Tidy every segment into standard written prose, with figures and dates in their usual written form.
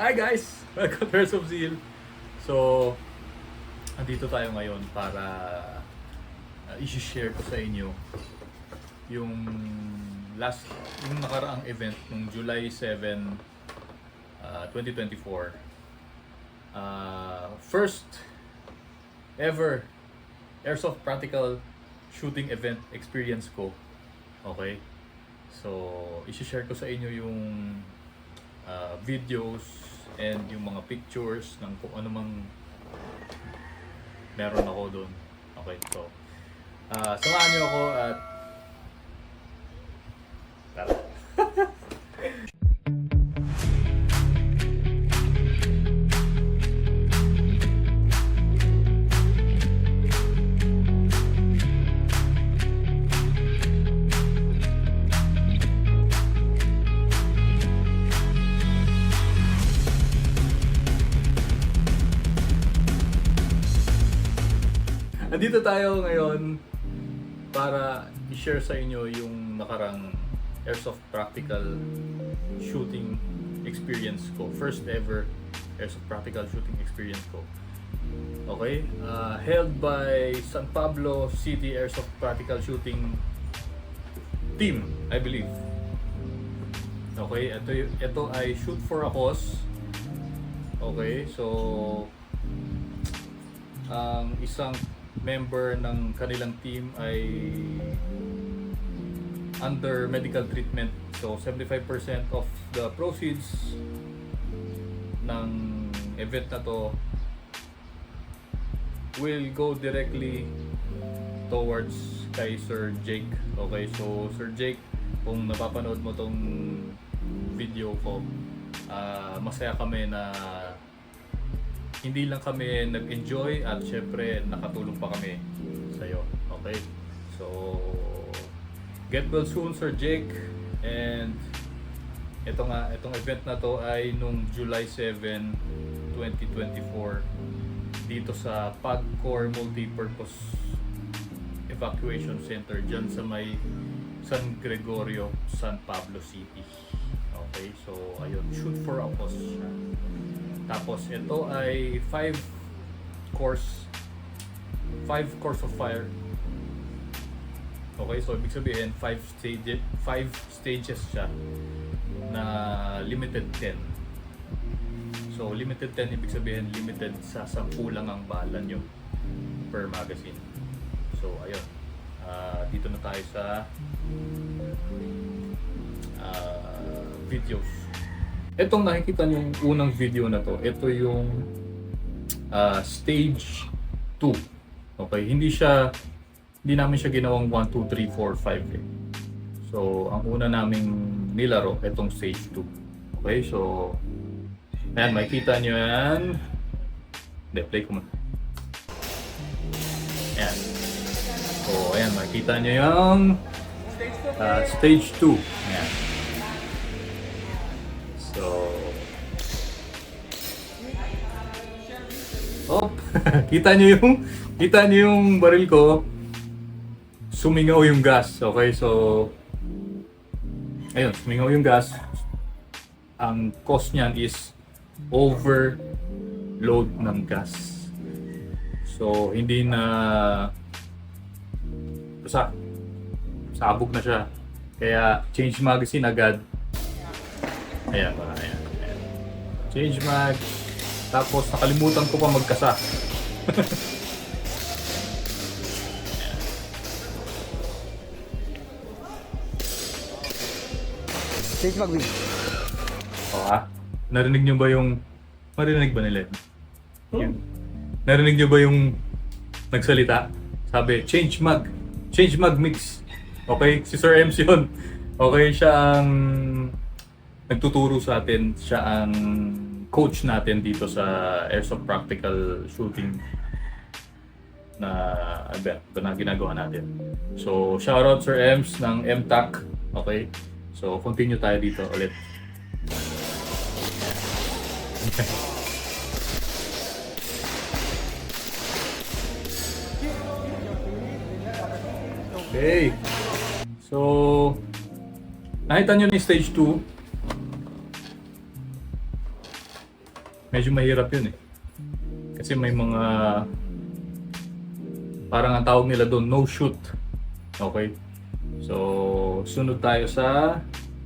Hi guys! Welcome to Earth of Zeal. So, andito tayo ngayon para i-share ko sa inyo yung yung nakaraang event ng July 7, 2024. First ever Airsoft Practical Shooting Event experience ko. Okay? So, i-share ko sa inyo yung videos and yung mga pictures ng kung ano mang meron ako doon. Okay, so samahan niyo ako at tara. Nandito tayo ngayon para i-share sa inyo yung nakarang Airsoft Practical Shooting experience ko. First ever Airsoft Practical Shooting experience ko. Okay? Held by San Pablo City Airsoft Practical Shooting Team, I believe. Okay? Ito ay Shoot for a Cause. Okay? So, ang isang member ng kanilang team ay under medical treatment. So 75% of the proceeds ng event na to will go directly towards kay Sir Jake. Okay, so Sir Jake, kung napapanood mo tong video ko, masaya kami na hindi lang kami nag-enjoy at syempre nakatulong pa kami sa iyo. Okay? So, get well soon Sir Jake. And itong event na to ay nung July 7, 2024 dito sa PAGCOR Multipurpose Evacuation Center dyan sa may San Gregorio, San Pablo City. Okay? So, ayun, shoot for a cause siya. Tapos ito ay 5 course of fire. Okay, so ibig sabihin 5 stages siya na limited 10. So limited 10 ibig sabihin limited sa 10 lang ang bala nyo per magazine. So ayun. Dito na tayo sa videos. Itong nakikita niyo yung unang video na to, ito yung stage 2. Okay, hindi namin siya ginawang 1, 2, 3, 4, 5 eh. So, ang una naming nilaro, itong stage 2. Okay, so ayan, makikita niyo yan. Hindi, play ko muna. Ayan. So, ayan, makikita niyo yung stage 2. Ayan. So, kita niyo yung baril ko, sumingaw yung gas. Okay, so ayun, sumingaw yung gas. Ang cause niyan is overload ng gas. So, hindi na sabog na siya. Kaya change magazine agad. Ayan. Change mag. Tapos nakalimutan ko pa magkasa. Change mag win. Narinig nyo ba yung... Marinig ba nila? Narinig nyo ba yung nagsalita? Sabi, change mag mix. Okay? Si Sir MC yun. Okay, siya ang nagtuturo sa atin, siya ang coach natin dito sa Airsoft Practical Shooting na ginagawa natin. So, shoutout Sir Ems ng MTAC. Okay? So, continue tayo dito ulit. Okay. So, nakita nyo ni stage 2. medyo mahirap yun eh. Kasi may mga, parang ang tawag nila doon, no shoot. Okay? So, sunod tayo sa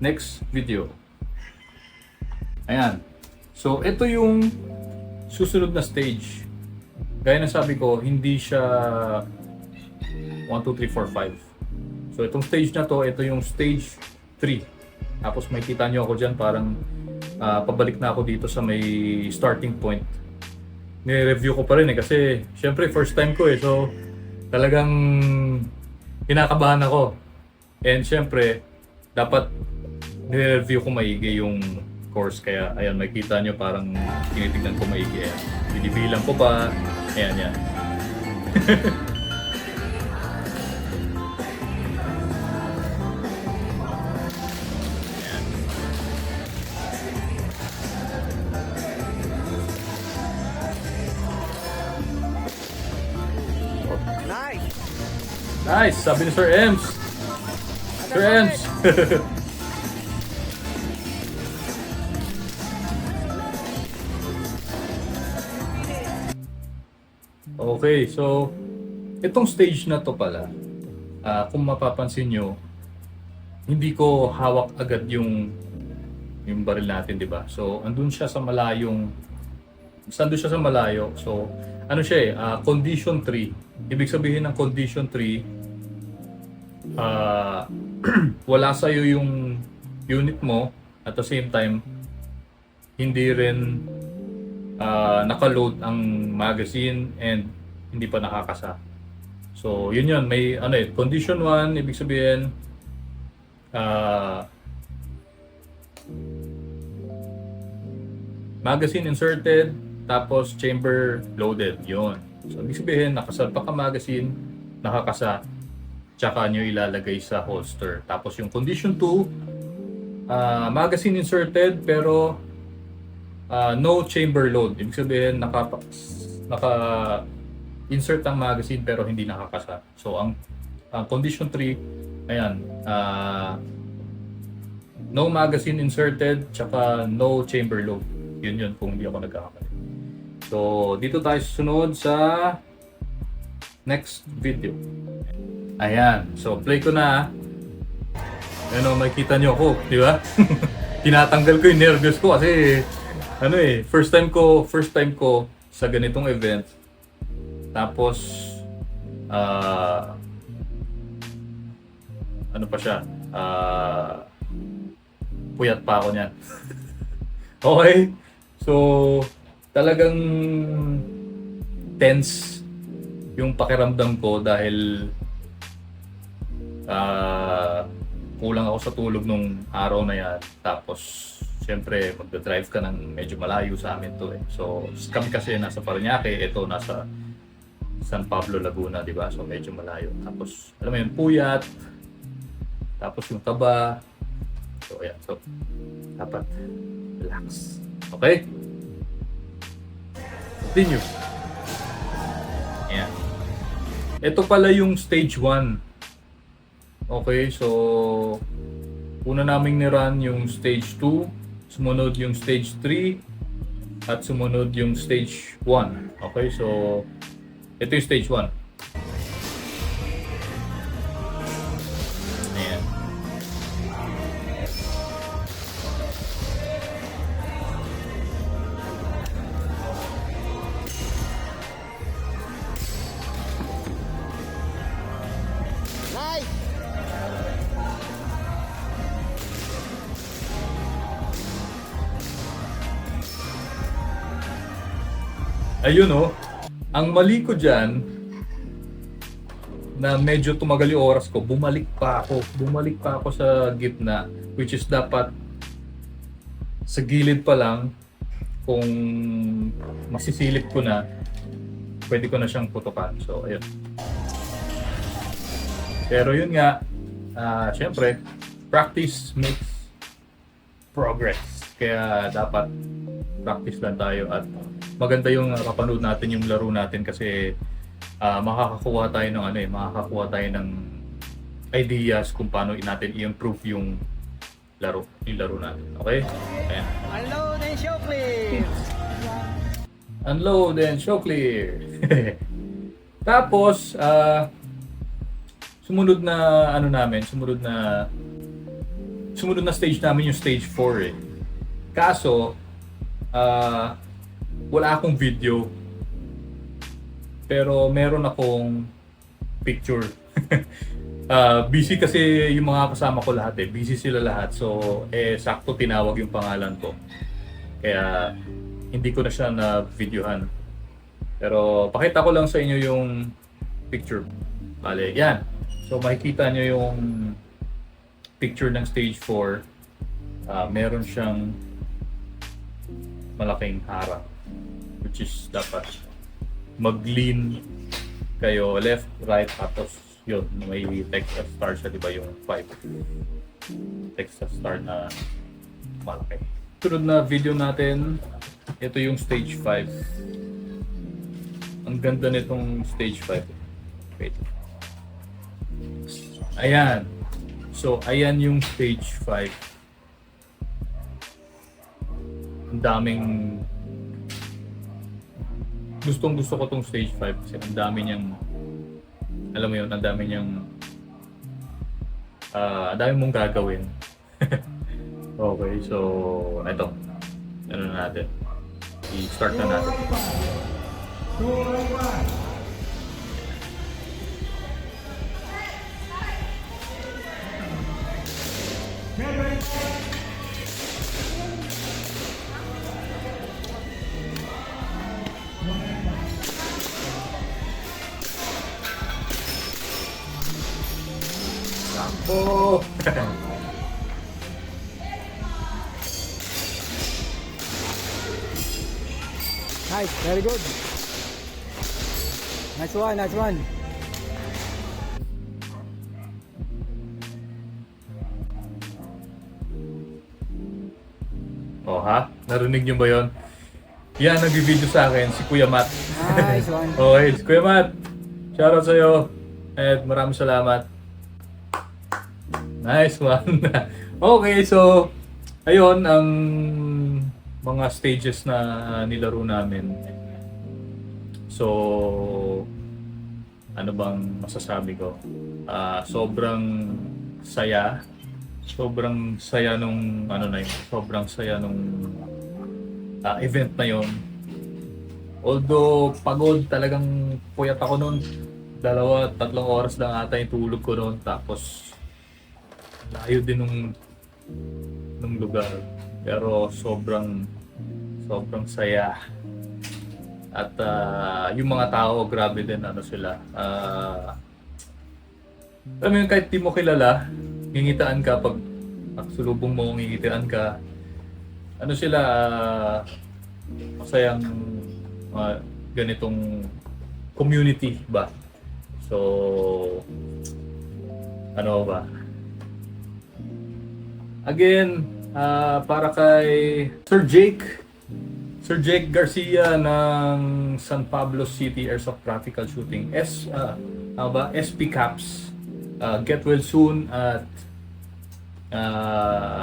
next video. Ayan. So, ito yung susunod na stage. Gaya ng sabi ko, hindi siya 1, 2, 3, 4, 5. So, itong stage na to, ito yung stage 3. Tapos may kita nyo ako dyan, parang pabalik na ako dito sa may starting point. Nire-review ko pa rin eh, kasi syempre first time ko eh. So, talagang kinakabahan ako. And syempre, dapat nire-review ko maigi yung course. Kaya ayan, makita nyo parang tinitignan ko maigi. Ayan. Binibilang ko pa. Ayan, yan. Nice! Nice! Sabi ni Sir Ems. Sir Ems! Okay, so itong stage na to pala, kung mapapansin nyo, hindi ko hawak agad yung baril natin, di ba? So, andun siya sa malayong, andun siya sa malayo. So, ano siya eh, condition 3. Ibig sabihin ng condition 3, wala sa'yo yung unit mo, at the same time, hindi rin naka-load ang magazine and hindi pa nakakasa. So, yun yun. May ano eh, condition 1, ibig sabihin, magazine inserted, tapos chamber loaded. Yun. So, ibig sabihin, nakasalpak ka magazine, nakakasa, tsaka nyo ilalagay sa holster. Tapos yung condition 2, magazine inserted, pero no chamber load. Ibig sabihin, naka-insert ang magazine, pero hindi nakakasa. So, ang condition 3, ayan, no magazine inserted, tsaka no chamber load. Yun kung hindi ako nagkakamali. So, dito tayo susunod sa next video. Ayan. So, play ko na. Ano, makikita nyo ako, di ba? Tinatanggal ko yung nervous ko kasi ano eh, first time ko sa ganitong event. Tapos ano pa siya? Puyat pa ako niyan. Okay. So, talagang tense yung pakiramdam ko dahil kulang ako sa tulog nung araw na yan. Tapos, siyempre, magdadrive ka ng medyo malayo sa amin to eh. So, kami kasi nasa Parañaque, ito nasa San Pablo, Laguna, di ba? So, medyo malayo. Tapos, alam mo yun, puyat. Tapos yung taba. So, ayan. So, dapat relax. Okay? Continue. Ayan. Ito pala yung stage 1. Okay, so una naming ni-run yung stage 2, sumunod yung stage 3, at sumunod yung stage 1. Okay, so ito yung stage 1. Ayan. Nice! Ayun oh, ang mali ko dyan, na medyo tumagal yung oras ko, bumalik pa ako sa gitna, which is dapat sa gilid pa lang. Kung masisilip ko na, pwede ko na siyang putukan. So, ayun. Pero yun nga, syempre, practice makes progress. Kaya dapat practice lang tayo at maganda yung kapanood natin yung laro natin kasi makakakuha tayo ng ideas kung paano natin i-improve yung laro natin. Okay? Ayan. Unload and show clip! Unload and show clear. Tapos, sumunod na stage namin yung stage 4 eh. Kaso, wala akong video. Pero meron akong picture. Busy kasi yung mga kasama ko lahat eh. Busy sila lahat. So, sakto tinawag yung pangalan ko. Kaya, hindi ko na siya na-videohan. Pero, pakita ko lang sa inyo yung picture. Bale, yan. So, makikita nyo yung picture ng stage 4. Meron siyang malaking harang. Which is dapat mag-lean kayo left, right, tapos yun, may Texas star siya, di ba yung 5. Texas star na malaki. Sunod na video natin, ito yung stage 5. Ang ganda nitong stage 5. Wait. Ayan. So, ayan yung stage 5. Ang daming gustong gusto ko tong stage 5 kasi ang dami niyang alam mo yun, ang dami niyang ang dami mong gagawin. Okay, so ito ano na natin, i-start na natin. Oh! Nice, very good. Nice one, nice one. Oh ha? Narinig niyo ba yon? Yan, nag-video sa akin, si Kuya Matt. Nice one. Okay, si Kuya Matt. Shoutout sa'yo. At maraming salamat. Nice one. Okay, so ayun ang mga stages na nilaro namin. So ano bang masasabi ko? Sobrang saya. Sobrang saya nung sobrang saya nung event na yon. Although pagod, talagang puyat ako noon. 2-3 oras lang ata yung tulog ko noon, tapos layo din nung lugar, pero sobrang saya. At yung mga tao, grabe din sila. Alam mo yun, kahit di mo kilala, ngingitaan ka pag sulubong mo, ngingitaan ka. Ano sila, masayang ganitong community ba? So, ano ba? Again, para kay Sir Jake Garcia ng San Pablo City Airsoft Practical Shooting, SP Caps, get well soon at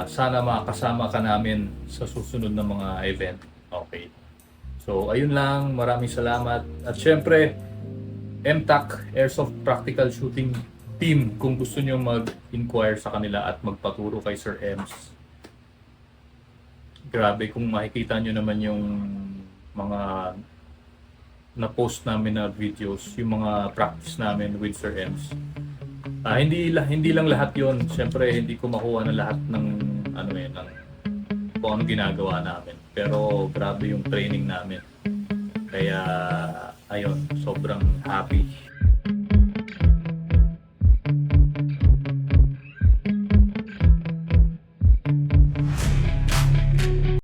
sana makasama ka namin sa susunod na mga event. Okay. So, ayun lang. Maraming salamat. At syempre, MTAC Airsoft Practical Shooting Team, kung gusto nyo mag-inquire sa kanila at magpaturo kay Sir Ems. Grabe, kung makikita nyo naman yung mga na-post namin na videos, yung mga practice namin with Sir Ems. Hindi lang lahat yon. Siyempre, hindi ko makuha na lahat ng ng kung anong ginagawa namin. Pero grabe yung training namin. Kaya ayun, sobrang happy.